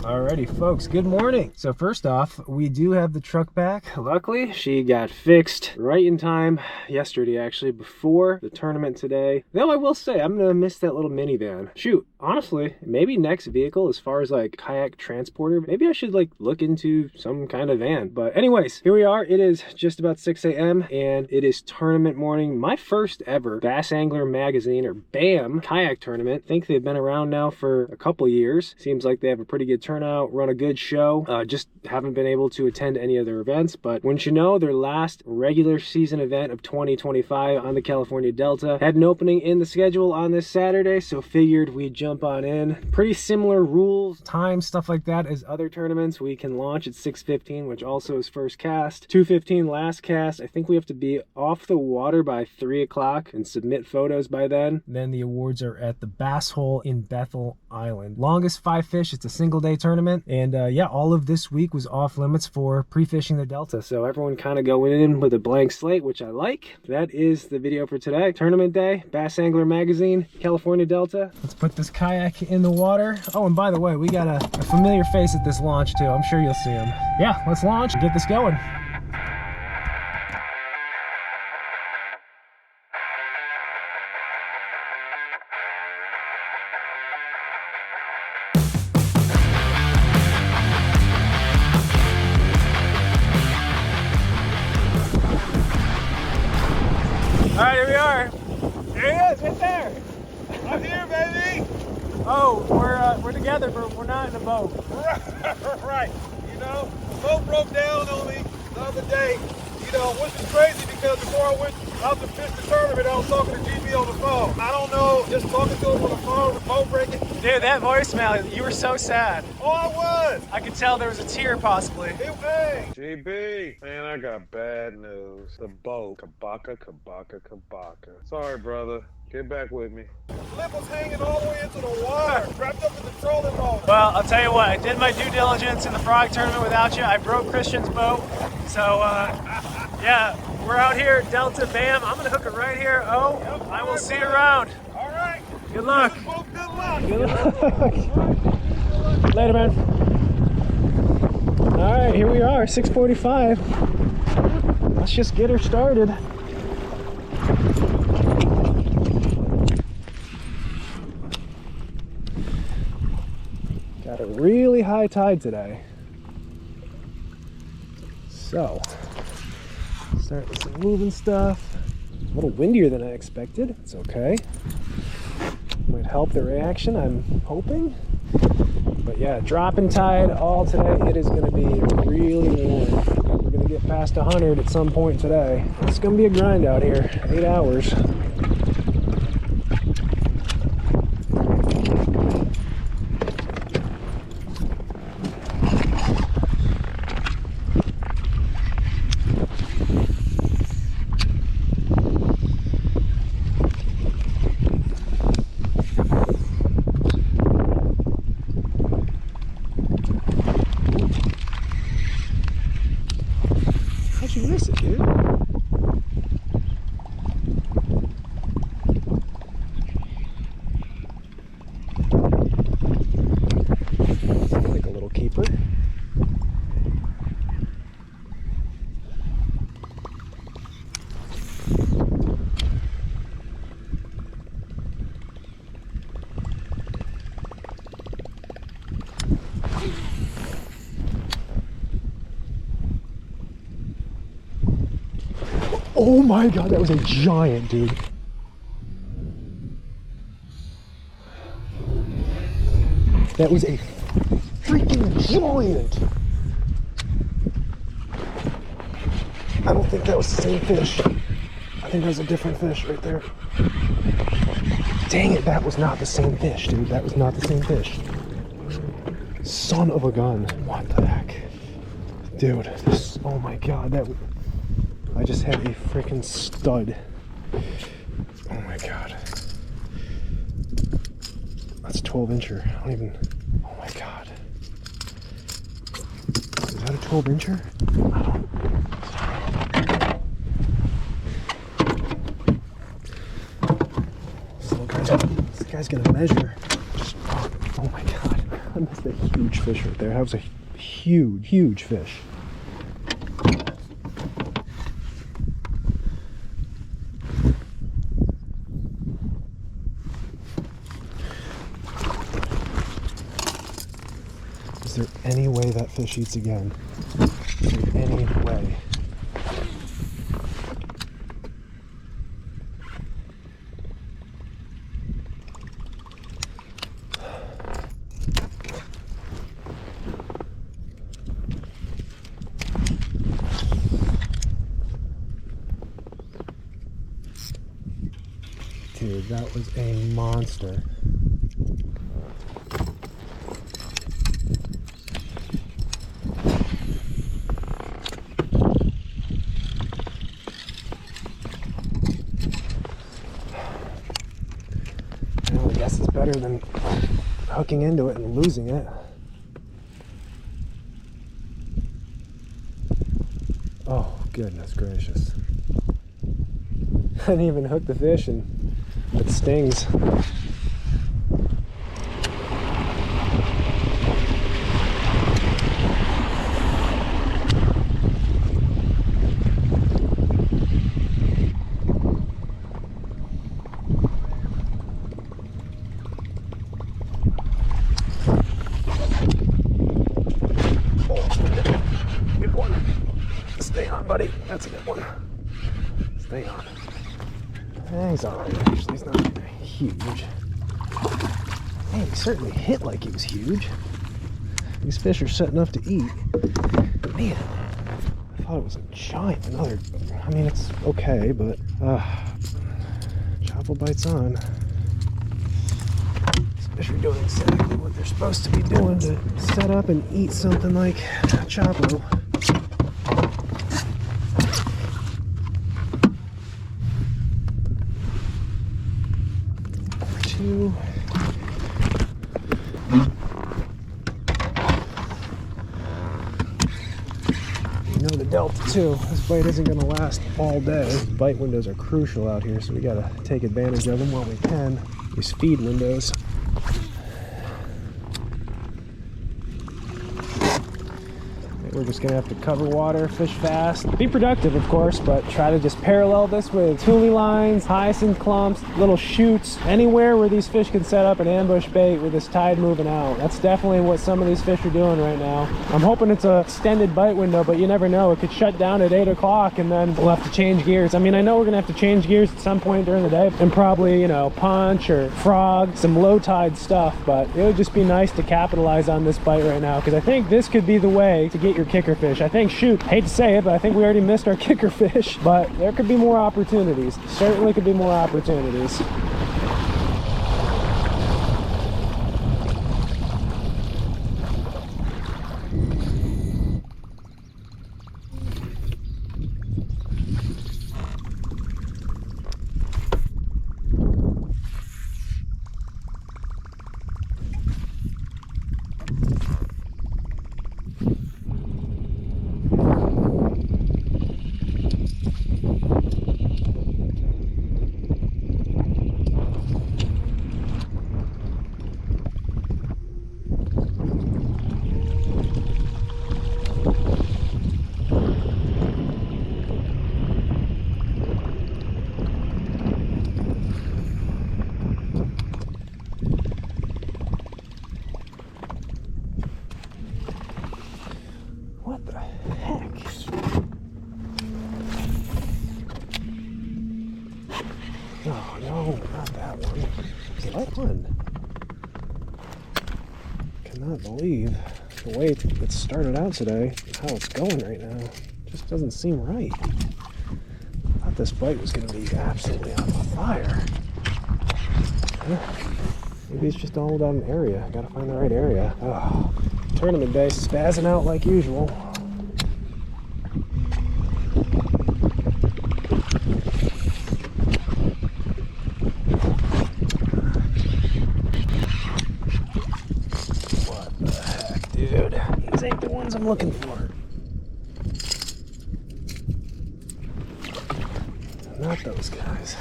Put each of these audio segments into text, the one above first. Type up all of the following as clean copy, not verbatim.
Alrighty folks, good morning. So first off, we do have the truck back. Luckily, she got fixed right in time yesterday, actually, before the tournament today. Though I will say, I'm gonna miss that little minivan. Shoot, honestly, maybe next vehicle, as far as like kayak transporter, maybe I should like look into some kind of van. But anyways, here we are. It is just about 6 a.m. and it is tournament morning. My first ever Bass Angler Magazine, or BAM Kayak Tournament. I think they've been around now for a couple years. Seems like they have a pretty good turnout, run a good show. Just haven't been able to attend any of their events, but wouldn't you know, their last regular season event of 2025 on the California Delta had an opening in the schedule on this Saturday, so figured we'd jump on in. Pretty similar rules, time, stuff like that as other tournaments. We can launch at 6:15, which also is first cast, 2:15 last cast. I think we have to be off the water by 3 o'clock and submit photos by then. Then the awards are at the Bass Hole in Bethel Island. Longest 5 fish. It's a single day tournament, and yeah, all of this week was off limits for pre-fishing the Delta, so everyone kind of going in with a blank slate, which I like. That is the video for today. Tournament day, Bass Angler Magazine, California Delta. Let's put this kayak in the water. Oh, and by the way, we got a familiar face at this launch too. I'm sure you'll see him. Yeah, let's launch and get this going. All right, here we are. There he is, right there. I'm here, baby. Oh, we're together, but we're not in a boat. Right. You know, the boat broke down on me the other day. You know, which is crazy because before I went out to fish the tournament, I was talking to GB on the phone. I don't know, just talking to him on the phone, the boat breaking. Dude, that voicemail, you were so sad. Oh, I was. I could tell there was a tear, possibly. Hey. GB, man, I got bad news. The boat, kabaka. Sorry, brother. Get back with me. The lip was hanging all the way into the water, wrapped up in the trolling motor. Well, I'll tell you what, I did my due diligence in the frog tournament without you. I broke Christian's boat. So, yeah, we're out here, Delta BAM. I'm gonna hook it right here. Oh, yep, I will see you around. All right. Good luck. Good luck. Good luck. Later, man. All right, here we are, 6:45. Let's just get her started. Got a really high tide today. So, start with some moving stuff. A little windier than I expected. It's okay. Might help the reaction, I'm hoping. But yeah, dropping tide all today. It is going to be really warm. We're going to get past 100 at some point today. It's going to be a grind out here. 8 hours. How'd you miss it, dude? Sounds like a little keeper. Oh my god, that was a giant, dude. That was a freaking giant. I don't think that was the same fish. I think that was a different fish right there. Dang it, that was not the same fish, dude. That was not the same fish. Son of a gun. What the heck? Dude, this, oh my god, that was... I just had a freaking stud. Oh my god. That's a 12-incher. I don't even... Oh my god. Is that a 12-incher? I don't... This guy's gonna measure. Oh my god. I missed a huge fish right there. That was a huge, huge fish. Is there any way that fish eats again? Is there any way? Dude, that was a monster. Well, I guess it's better than hooking into it and losing it. Oh, goodness gracious. I didn't even hook the fish and it stings. Good one. Stay on, buddy. That's a good one. Stay on. He's alright, actually. He's not huge. Man, he certainly hit like he was huge. These fish are set enough to eat. Man, I thought it was a giant. Another. I mean, it's okay, but Chopple bites on. These fish are doing exactly what they're supposed to be doing to set up and eat something like Chopple. Two. You know the delta too. This bite isn't going to last all day. Bite windows are crucial out here, so we got to take advantage of them while we can. These feed windows. We're just gonna have to cover water, fish fast, be productive of course, but try to just parallel this with tule lines, hyacinth clumps, little chutes, anywhere where these fish can set up an ambush bait with this tide moving out. That's definitely what some of these fish are doing right now. I'm hoping it's a extended bite window, but you never know. It could shut down at 8 o'clock and then we'll have to change gears. I mean, I know we're gonna have to change gears at some point during the day and probably, you know, punch or frog, some low tide stuff, but it would just be nice to capitalize on this bite right now because I think this could be the way to get your kicker fish. I think, shoot, hate to say it, but I think we already missed our kicker fish, but there could be more opportunities. Certainly could be more opportunities. What the heck? Oh no, not that one. What one? Cannot believe the way it started out today, how it's going right now. Just doesn't seem right. I thought this bite was going to be absolutely on fire. Maybe it's just all about an area. Gotta find the right area. Oh, tournament day, spazzing out like usual. What the heck, dude? These ain't the ones I'm looking for. Not those guys.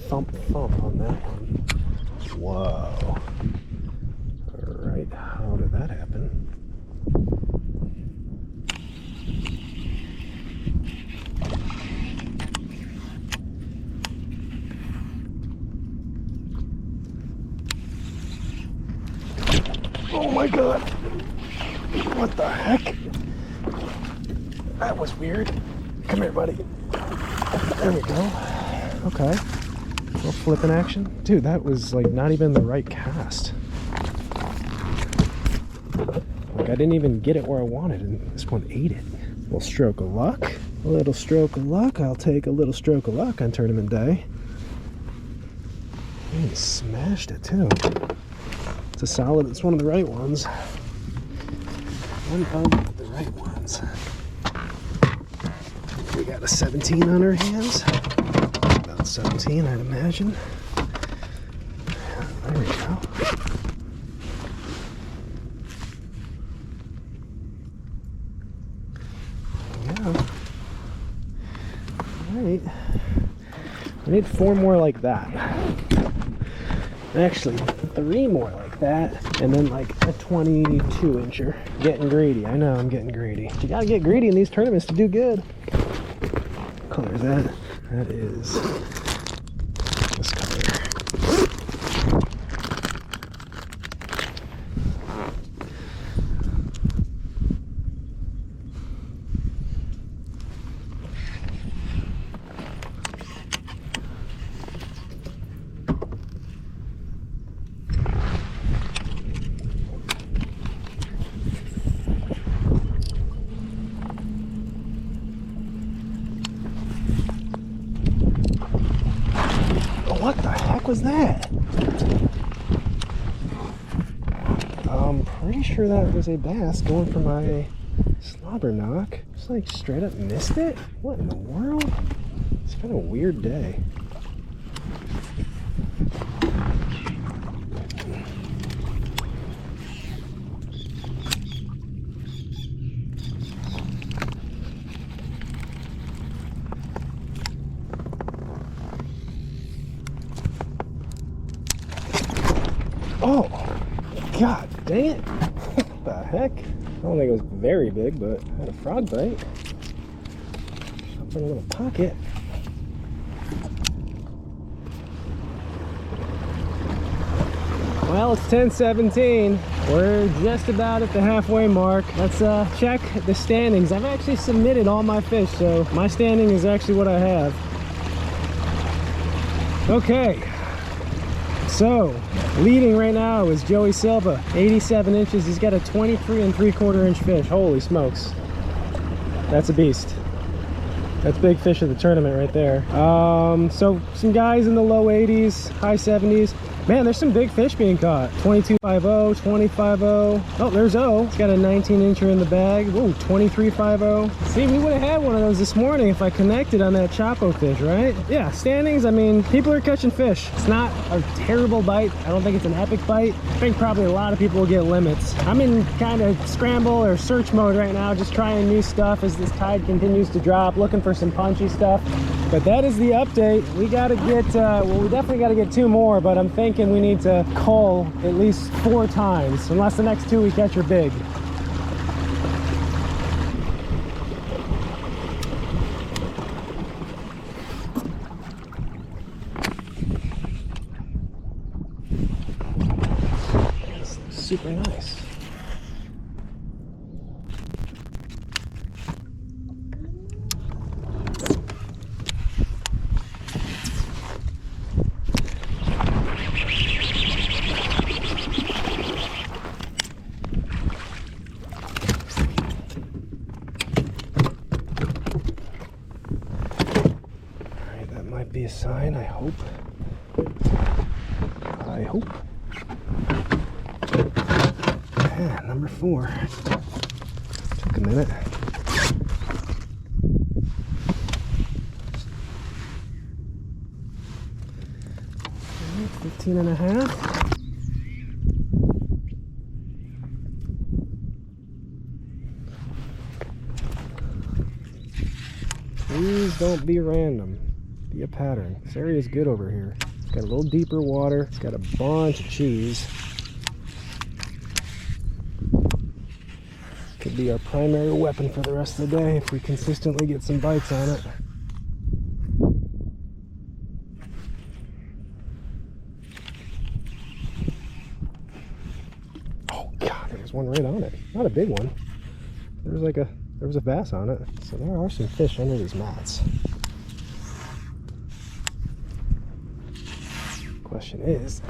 thump thump on that one. Whoa. Alright, how did that happen? Oh my god! What the heck? That was weird. Come here, buddy. There we go. Okay. A little flipping action. Dude, that was like not even the right cast. Like I didn't even get it where I wanted, and this one ate it. A little stroke of luck. A little stroke of luck. I'll take a little stroke of luck on tournament day. And he smashed it too. It's a solid, it's one of the right ones. One of the right ones. We got a 17 on our hands. About 17, I'd imagine. There we go. Yeah. Alright. We need 4 more like that. Actually, 3 more like that, and then like a 22 incher. Getting greedy. I know I'm getting greedy. You gotta get greedy in these tournaments to do good. What color is that? That is this color. What the heck was that? I'm pretty sure that was a bass going for my slobber knock. Just like straight up missed it? What in the world? It's been a weird day. Oh, god dang it. What the heck? I don't think it was very big, but I had a frog bite. Up in a little pocket. Well, it's 10:17. We're just about at the halfway mark. Let's check the standings. I've actually submitted all my fish, so my standing is actually what I have. Okay. So, leading right now is Joey Silva, 87 inches. He's got a 23 3/4 inch fish. Holy smokes. That's a beast. That's big fish of the tournament right there. So some guys in the low 80s, high 70s. Man, there's some big fish being caught. 22.50, 20.50. Oh, there's O. It's got a 19 incher in the bag. Whoa, 23.50. See, we would have had one of those this morning if I connected on that Chapo fish, right? Yeah, standings, I mean, people are catching fish. It's not a terrible bite. I don't think it's an epic bite. I think probably a lot of people will get limits. I'm in kind of scramble or search mode right now, just trying new stuff as this tide continues to drop, looking for some punchy stuff. But that is the update. We gotta get, well, we definitely gotta get 2 more, but I'm thinking we need to cull at least 4 times, unless the next 2 we catch are big. This looks super nice. Be a sign, I hope. I hope. Yeah, number 4. Took a minute. 15.5. Please don't be random. be a pattern. This area is good over here. It's got a little deeper water. It's got a bunch of cheese. Could be our primary weapon for the rest of the day if we consistently get some bites on it. Oh God, there's one right on it. Not a big one. There was a bass on it. So there are some fish under these mats. Question is,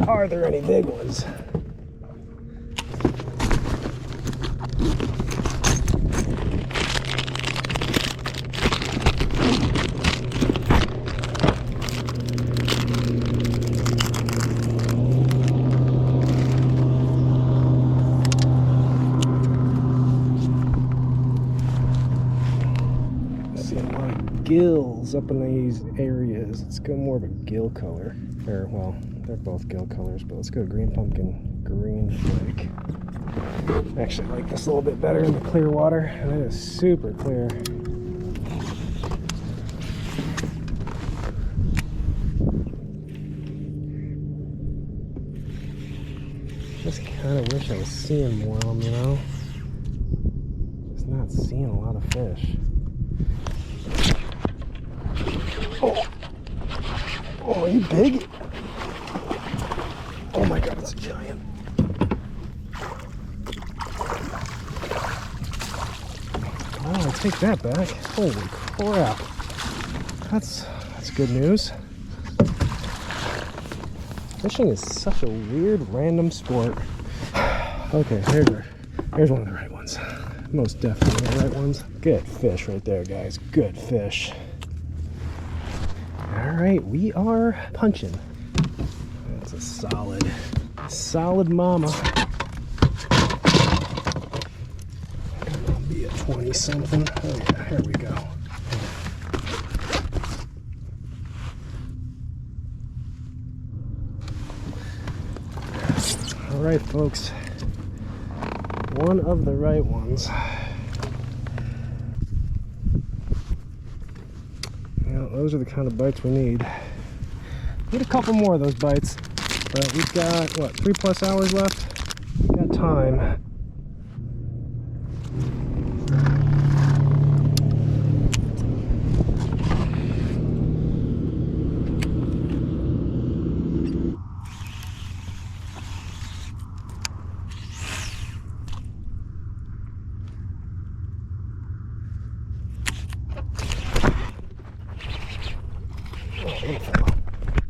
are there any big ones? Gills up in these areas. Let's go more of a gill color. Or, well, they're both gill colors, but let's go green pumpkin, green flake. I actually like this a little bit better in the clear water, and it is super clear. Just kind of wish I was seeing more of them, you know? Just not seeing a lot of fish. Oh, are you big? Oh my God, it's a giant. Oh, I take that back. Holy crap. That's good news. Fishing is such a weird, random sport. Okay, here's one of the right ones. Most definitely the right ones. Good fish right there, guys. Good fish. All right, we are punching. That's a solid mama. I'll be a 20 something. Oh yeah, here we go. All right, folks. One of the right ones. Those are the kind of bites we need. Need a couple more of those bites, but we've got, what, 3+ hours left? We've got time.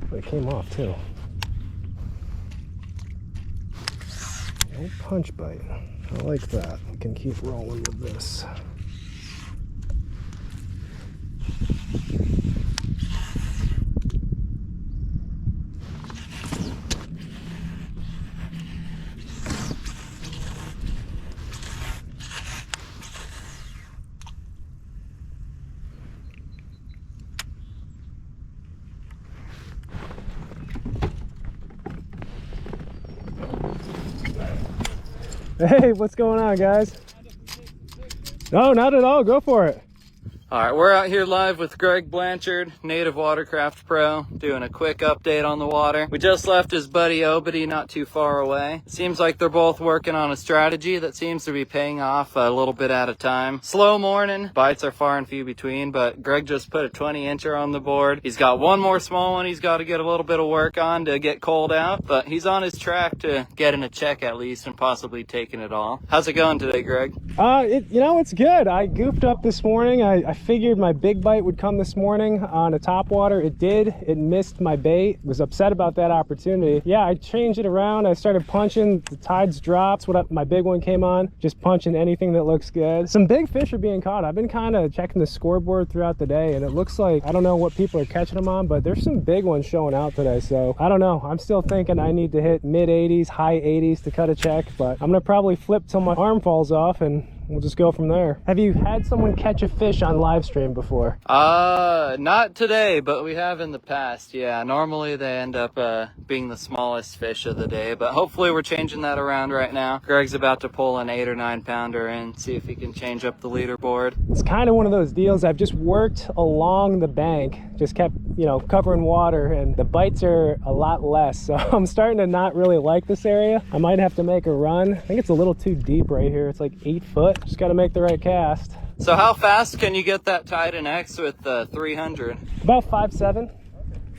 It came off too. No punch bite. I like that. We can keep rolling with this. Hey, what's going on, guys? No, not at all. Go for it. All right, we're out here live with Greg Blanchard, Native Watercraft Pro, doing a quick update on the water. We just left his buddy Obity not too far away. It seems like they're both working on a strategy that seems to be paying off a little bit at a time. Slow morning, bites are far and few between, but Greg just put a 20-incher on the board. He's got one more small one he's got to get a little bit of work on to get cold out, but he's on his track to getting a check at least and possibly taking it all. How's it going today, Greg? It's good. I goofed up this morning. I figured my big bite would come this morning on a topwater. It did. It missed my bait. Was upset about that opportunity. Yeah, I changed it around. I started punching. The tides dropped. My big one came on. Just punching anything that looks good. Some big fish are being caught. I've been kind of checking the scoreboard throughout the day, and it looks like, I don't know what people are catching them on, but there's some big ones showing out today. So I don't know. I'm still thinking I need to hit mid 80s, high 80s to cut a check, but I'm gonna probably flip till my arm falls off and we'll just go from there. Have you had someone catch a fish on live stream before? Not today, but we have in the past. Yeah, normally they end up being the smallest fish of the day, but hopefully we're changing that around right now. Greg's about to pull an 8 or 9 pounder in, see if he can change up the leaderboard. It's kind of one of those deals. I've just worked along the bank, just kept, you know, covering water, and the bites are a lot less. So I'm starting to not really like this area. I might have to make a run. I think it's a little too deep right here. It's like 8 foot. Just got to make the right cast. So how fast can you get that tied in X with 300? About 5'7".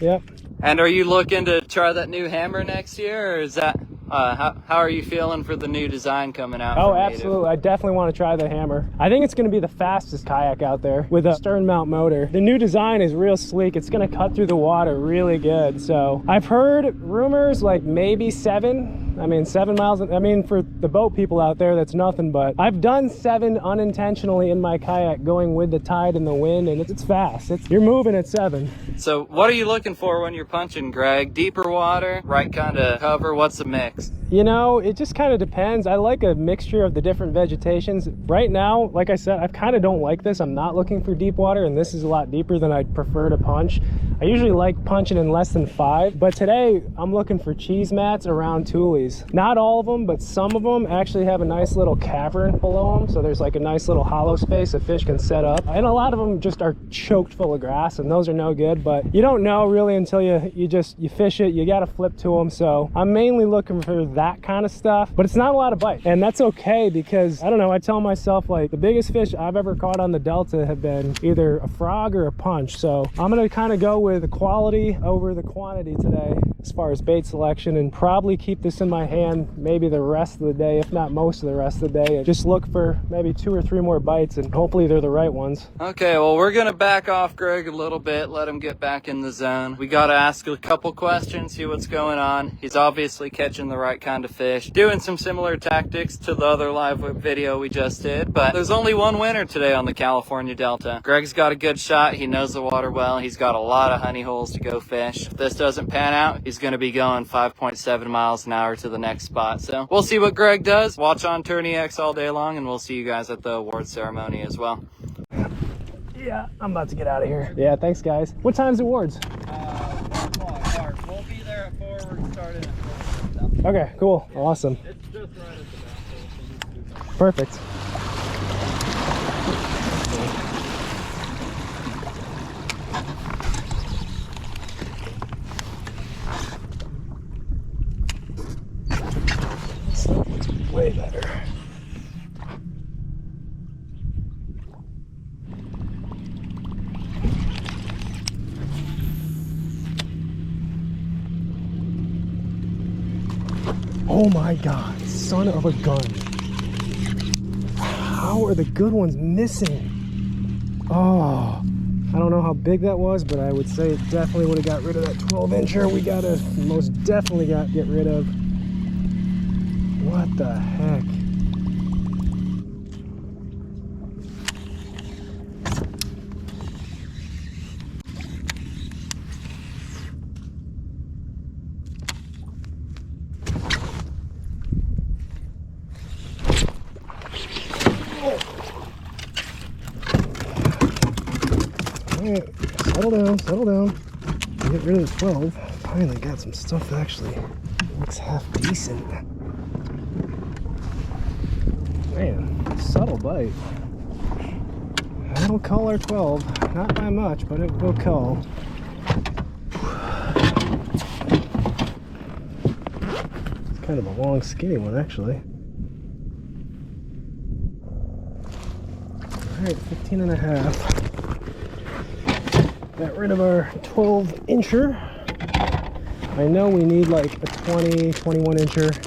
Yep. And are you looking to try that new hammer next year, or is that how are you feeling for the new design coming out? Oh, absolutely. I definitely want to try the hammer. I think it's going to be the fastest kayak out there with a stern mount motor. The new design is real sleek. It's going to cut through the water really good. So I've heard rumors like maybe 7. I mean, 7 miles. I mean, for the boat people out there, that's nothing, but I've done 7 unintentionally in my kayak going with the tide and the wind, and it's fast. You're moving at 7. So what are you looking for when you're punching, Greg? Deeper water, right kind of cover? What's the mix? You know, it just kind of depends. I like a mixture of the different vegetations. Right now, like I said, I kind of don't like this. I'm not looking for deep water, and this is a lot deeper than I'd prefer to punch. I usually like punching in less than 5, but today I'm looking for cheese mats around tules. Not all of them, but some of them actually have a nice little cavern below them, so there's like a nice little hollow space a fish can set up. And a lot of them just are choked full of grass, and those are no good, but you don't know really until you fish it. You got to flip to them. So I'm mainly looking for that kind of stuff, but it's not a lot of bite, and that's okay, because I don't know, I tell myself like the biggest fish I've ever caught on the Delta have been either a frog or a punch. So I'm gonna kind of go with the quality over the quantity today as far as bait selection, and probably keep this in my hand maybe the rest of the day, if not most of the rest of the day, and just look for maybe 2 or 3 more bites, and hopefully they're the right ones. Okay, well, we're gonna back off Greg a little bit, let him get back in the zone. We gotta ask a couple questions, see what's going on. He's obviously catching the right kind of fish, doing some similar tactics to the other live video we just did, but there's only one winner today on the California Delta. Greg's got a good shot, he knows the water well, he's got a lot of honey holes to go fish. If this doesn't pan out, he's gonna be going 5.7 miles an hour to the next spot. So we'll see what Greg does. Watch on Tourney X all day long, and we'll see you guys at the award ceremony as well. Yeah, I'm about to get out of here. Yeah, thanks guys. What time's the awards? 1 o'clock. We'll be there at 4. We're starting at 4. Okay, cool. Awesome. It's just right at the back. Perfect. Way better. Oh my God, son of a gun. How are the good ones missing? Oh, I don't know how big that was, but I would say it definitely would have got rid of that 12-incher. We gotta most definitely get rid of. What the heck? Alright, settle down. Get rid of the 12. Finally got some stuff that actually looks half decent. Man, subtle bite. That'll cull our 12. Not by much, but it will cull. It's kind of a long, skinny one, actually. Alright, 15 and a half. Got rid of our 12-incher. I know we need like a 20, 21-incher.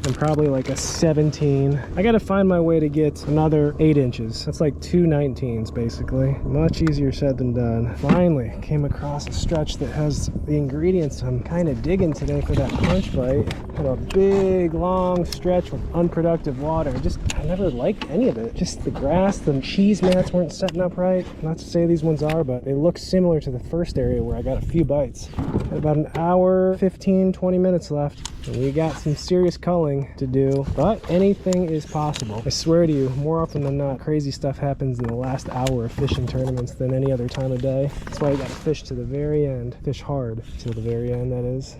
And probably like a 17. I gotta find my way to get another 8 inches. That's like 2 19s basically. Much easier said than done. Finally came across a stretch that has the ingredients I'm kind of digging today for that punch bite. Had a big long stretch with unproductive water. I never liked any of it. Just the grass, the cheese mats weren't setting up right. Not to say these ones are, but they look similar to the first area where I got a few bites. Had about an hour, 15, 20 minutes left. We got some serious culling to do, but anything is possible. I swear to you, more often than not, crazy stuff happens in the last hour of fishing tournaments than any other time of day. That's why you gotta fish to the very end. Fish hard till the very end, that is.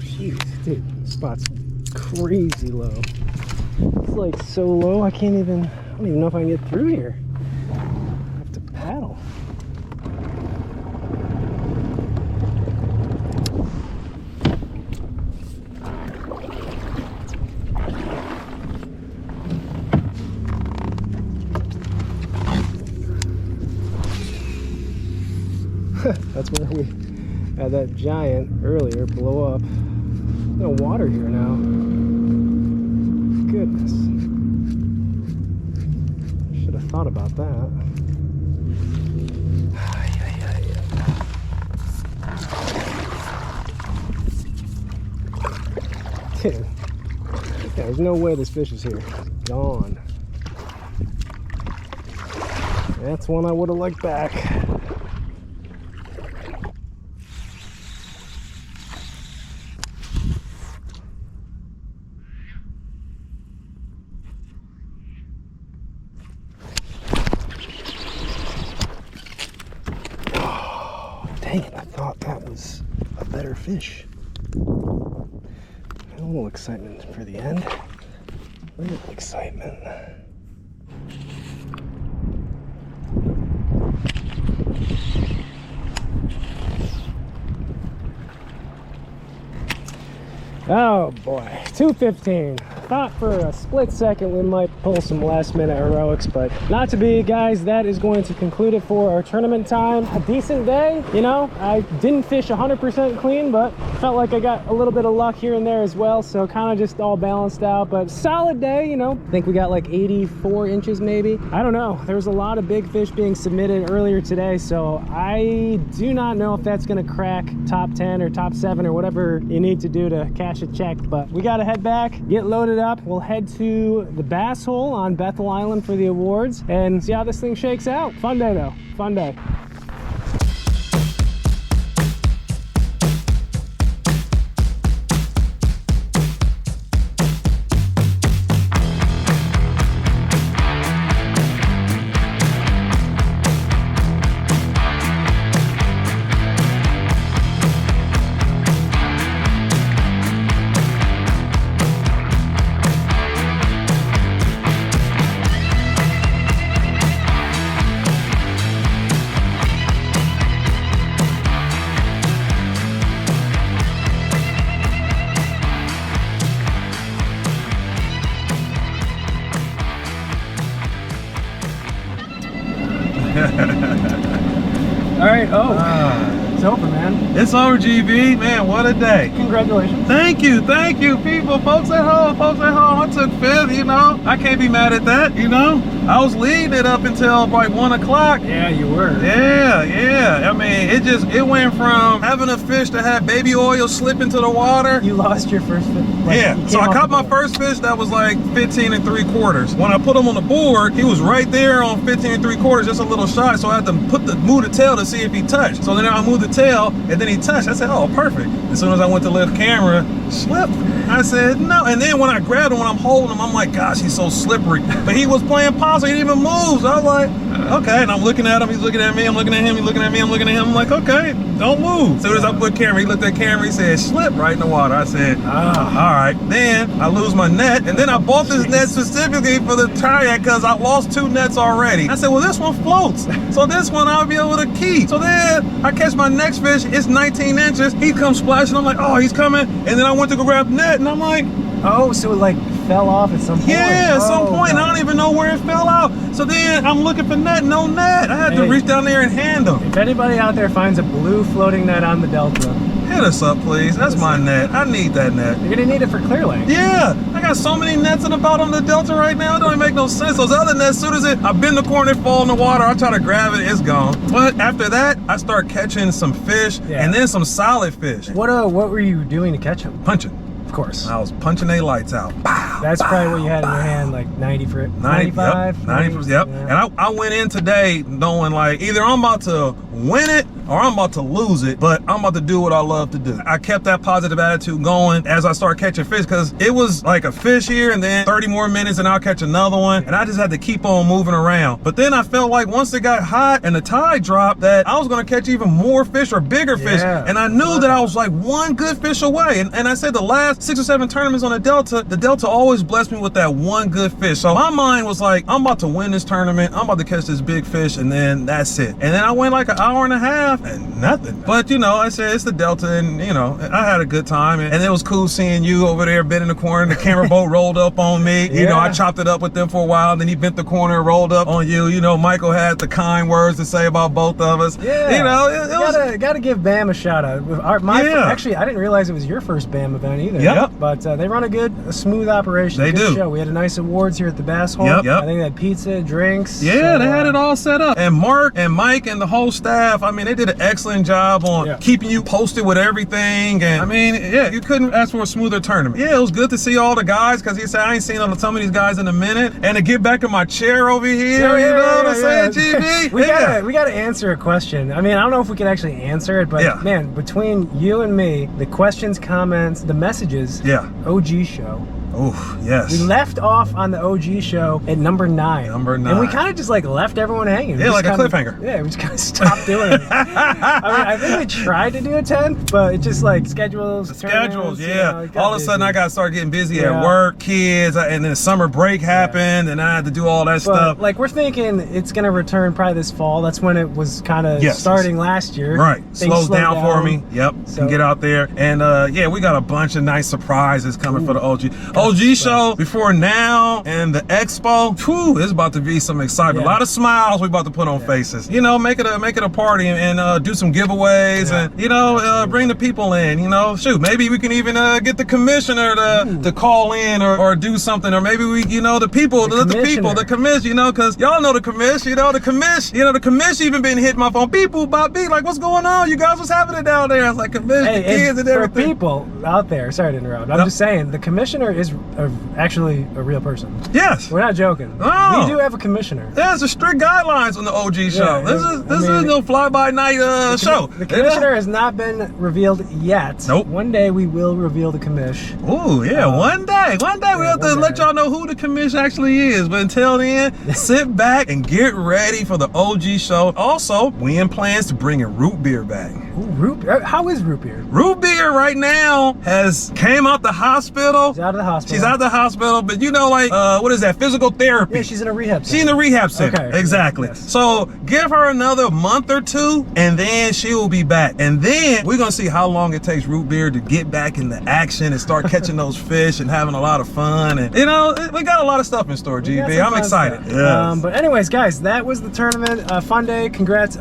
Jeez, dude, this spot's crazy low. It's like so low, I don't even know if I can get through here. I have to paddle. That's where we had that giant earlier blow up. No water here now. Goodness. Should have thought about that. Dude. Yeah, there's no way this fish is here. Gone. That's one I would have liked back. Dang it, I thought that was a better fish. A little excitement for the end. A little excitement. Oh boy, 2:15. Thought for a split second we might pull some last minute heroics, but not to be, guys. That is going to conclude it for our tournament time. A decent day, you know. I didn't fish 100% clean, but felt like I got a little bit of luck here and there as well, so kind of just all balanced out. But solid day, you know. I think we got like 84 inches maybe. I don't know. There was a lot of big fish being submitted earlier today, so I do not know if that's going to crack top 10 or top 7 or whatever you need to do to cash a check. But we got to head back, get loaded up. We'll head to the Bass Hole on Bethel Island for the awards and see how this thing shakes out. Fun day though. Fun day. All right, it's over, man. It's over, GB. Man, what a day. Congratulations. Thank you, people. Folks at home, I took 5th, you know. I can't be mad at that, you know. I was leading it up until like 1 o'clock. Yeah, you were. Yeah. I mean, it went from having a fish that had baby oil slip into the water. You lost your first fish. Like, yeah, so I caught my first fish that was like 15 3/4. When I put him on the board, he was right there on 15 3/4, just a little shy. So I had to move the tail to see if he touched. So then I moved the tail and then he touched. I said, oh, perfect. As soon as I went to lift camera, slip. I said, no. And then when I grabbed him, when I'm holding him, I'm like, gosh, he's so slippery. But he was playing possum, he didn't even move. So I was like, okay. And I'm looking at him, he's looking at me, I'm looking at him, he's looking at me, I'm looking at him. I'm like, okay, don't move. As soon as I put camera, he looked at camera, he said, slip right in the water. I said, all right. Then I lose my net. And then I bought this net specifically for the kayak because I lost 2 nets already. I said, well, this one floats. So this one I'll be able to keep. So then I catch my next fish, it's 19 inches. He comes splashing, I'm like, oh, he's coming. And then I went to go grab the net and I'm like, oh, so it like fell off at some point? Yeah, at some point. And I don't even know where it fell out. So then I'm looking for net, no net. I had to reach down there and hand them. If anybody out there finds a blue floating net on the Delta, hit us up, please. That's my net. I need that net. You're gonna need it for clear lake. Yeah, I got so many nets in the bottom of the Delta right now. It don't even make no sense. Those other nets, as soon as I bend the corner, it fall in the water. I try to grab it, it's gone. But after that, I start catching some fish and then some solid fish. What were you doing to catch them? Punching. Of course. I was punching their lights out. Bow, that's probably what you had in your hand, like 90 for 95? Yep, 90, yep. Yeah. And I went in today knowing like either I'm about to win it or I'm about to lose it, but I'm about to do what I love to do. I kept that positive attitude going as I started catching fish, because it was like a fish here and then 30 more minutes and I'll catch another one, and I just had to keep on moving around. But then I felt like once it got hot and the tide dropped that I was gonna catch even more fish or bigger fish, and I knew that I was like one good fish away. And I said the last 6 or 7 tournaments on the Delta always blessed me with that one good fish. So my mind was like, I'm about to win this tournament, I'm about to catch this big fish, and then that's it. And then I went like an hour and a half and nothing. But you know, I said it's the Delta, and you know, I had a good time, and it was cool seeing you over there bent in the corner. The camera boat rolled up on me. You know, I chopped it up with them for a while, and then he bent the corner and rolled up on you. You know, Michael had the kind words to say about both of us. Yeah, you know, it gotta give BAM a shout out. Actually, I didn't realize it was your first BAM event either. Yep. But they run a smooth operation. They good do. Show. We had a nice awards here at the Bass Hole. Yep. I think they had pizza, drinks. Yeah, so, they had it all set up. And Mark and Mike and the whole staff, I mean, they did an excellent job on keeping you posted with everything. And I mean, yeah, you couldn't ask for a smoother tournament. Yeah, it was good to see all the guys, because he said I ain't seen some of these guys in a minute. And to get back in my chair over here, you know what I'm saying, GB? We gotta answer a question. I mean, I don't know if we can actually answer it, but man, between you and me, the questions, comments, the messages, OG show. Oh, yes. We left off on the OG show at number 9. And we kind of just like left everyone hanging. Yeah, like a cliffhanger. Yeah, we just kind of stopped doing it. I mean, I think we tried to do a 10th, but it just like schedules, yeah. You know, all of a sudden I got to start getting busy at work, kids, and then summer break happened, and I had to do all that stuff. Like, we're thinking it's going to return probably this fall. That's when it was kind of starting last year. Right. Slows down for me. Yep. So, can get out there. And yeah, we got a bunch of nice surprises coming for the OG show before now, and the expo. Whew, it's about to be some excitement. A lot of smiles we about to put on faces. You know, make it a party, and do some giveaways, and you know, bring the people in. You know, shoot, maybe we can even get the commissioner to call in or do something, or maybe we, you know, the commish, you know, because y'all know the commish, the commish even been hitting my phone. People, Bobby, like, what's going on? You guys, what's happening down there? It's like commish, the kids and everything. For people out there, sorry to interrupt. I'm just saying, the commissioner is actually a real person. Yes. We're not joking. Oh. We do have a commissioner. There's a strict guidelines on the OG show. This is no fly-by-night show. The commissioner has not been revealed yet. Nope. One day we will reveal the commish. Ooh, yeah, one day we have to let y'all know who the commish actually is. But until then, sit back and get ready for the OG show. Also, we in plans to bring in root beer back. Ooh, root beer? How is root beer? Root beer right now came out the hospital. She's out of the hospital. She's out of the hospital, but you know, like, what is that? Physical therapy. Yeah, she's in a rehab center. She's in a rehab center. Okay. Exactly. Yes. So give her another month or 2, and then she will be back. And then we're going to see how long it takes root beer to get back into action and start catching those fish and having a lot of fun. And, you know, we got a lot of stuff in store, GB. I'm excited. Yes. But anyways, guys, that was the tournament. Fun day. Congrats,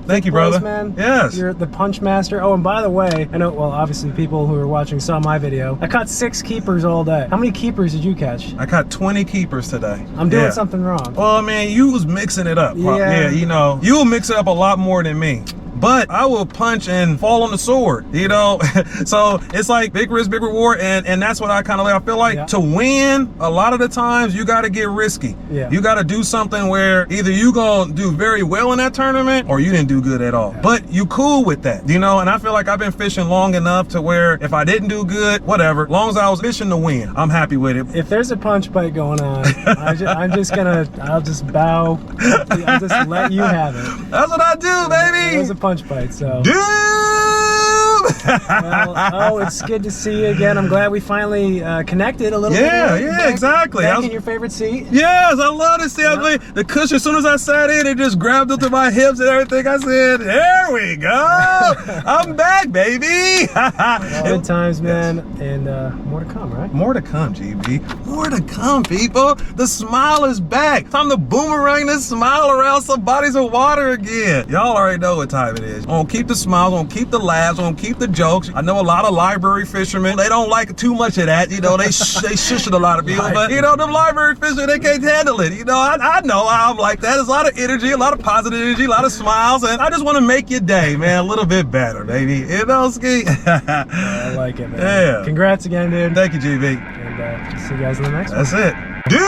Thank you, brother. Man. Yes. You're the punch master. Oh, and by the way, I know, well, obviously people who are watching saw my video. I caught 6 keepers all day. How many keepers did you catch? I caught 20 keepers today. I'm doing something wrong. Well, I mean, you was mixing it up. Yeah, you know, you will mix it up a lot more than me. But I will punch and fall on the sword, you know? So it's like big risk, big reward. And that's what I kind of like. I feel like to win, a lot of the times you got to get risky. You got to do something where either you going to do very well in that tournament or you didn't do good at all. But you cool with that, you know? And I feel like I've been fishing long enough to where if I didn't do good, whatever, as long as I was fishing to win, I'm happy with it. If there's a punch bite going on, I'll just bow. I'll just let you have it. That's what I do, baby. There's a punch bite, so. Dude! Well, it's good to see you again. I'm glad we finally connected a little bit. Yeah, exactly. Back in your favorite seat. Yes, I love to see the cushion. As soon as I sat in, it just grabbed up to my hips and everything. I said, there we go. I'm back, baby. Good times, man. And more to come, right? More to come, GB. More to come, people. The smile is back. Time to boomerang this smile around some bodies of water again. Y'all already know what time it is. I'm gonna keep the smiles, I'm gonna keep the laughs, I'm gonna keep the jokes. I know a lot of library fishermen, they don't like too much of that. You know, they shush it a lot of people. But, you know, them library fishermen, they can't handle it. You know, I know how I'm like that. There's a lot of energy, a lot of positive energy, a lot of smiles. And I just want to make your day, man, a little bit better, baby. You know, Ski? I like it, man. Yeah. Congrats again, dude. Thank you, GB. And see you guys in the next one. That's it. Dude!